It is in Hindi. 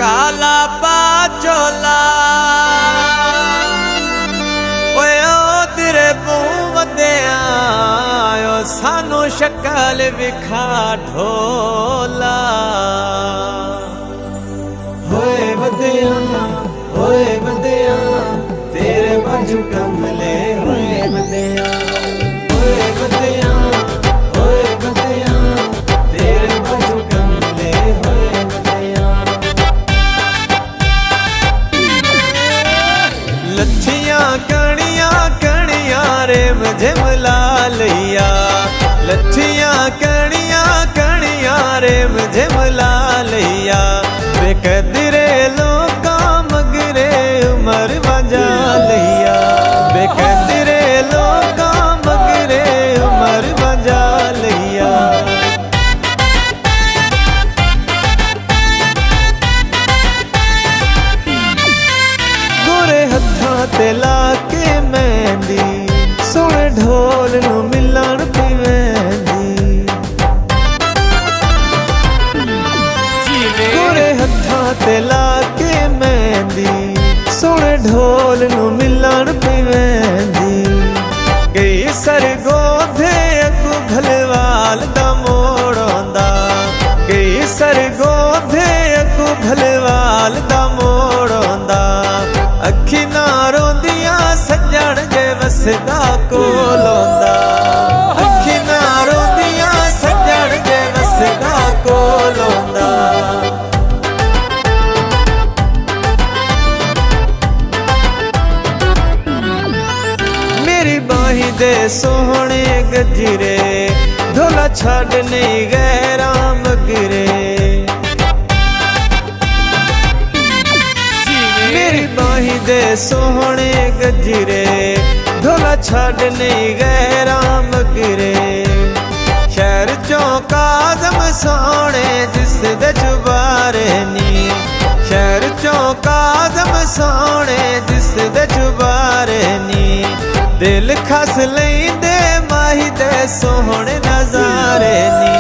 काला पाचोला ओए ओ तेरे बूवदिया सानू शक्ल विखा ढोला होए बदिया तेरे बाजू कमले होए बदिया तेरे बाजू कमले होए बदिया लच्छियां कणियां रे मुझे मिला लिया लच्छियां कणियां रे मुझे मिला लिया बेकदरे लोका मगरे उमर बजा लिया बेकदरे लोका मगरे उमर बजा लिया गोरे हत्थां ते ला के मेहंदी सोने ढोल नू मिलन पीवेंदी गोरे हत्थां ते ला के मेहंदी सोने ढोल नू मिलन पीवेंदी गई सरगोधे अगू भलवाल दा मोड़ आंदा गई सरगोधे अगू भलवाल दा मोड़ आंदा अखी ना रोंदियां सजण जे वसदा कोल आंदा अखी ना रोंदियां सजण जे वसदा कोल आंदा मेरी बाही दे सोहणे गजरे ढोला छड़ नहीं गए राम गिरे मेरी बाही दे सोहणे गजरे ढोला छड़ नहीं गए राम गिरे शहर चों कादम सोने जिस दे जुबारे नी शहर चों कादम सोने जिस दे जुबारे नी दिल खस लेंदे माही दे सोहणे नजारे नी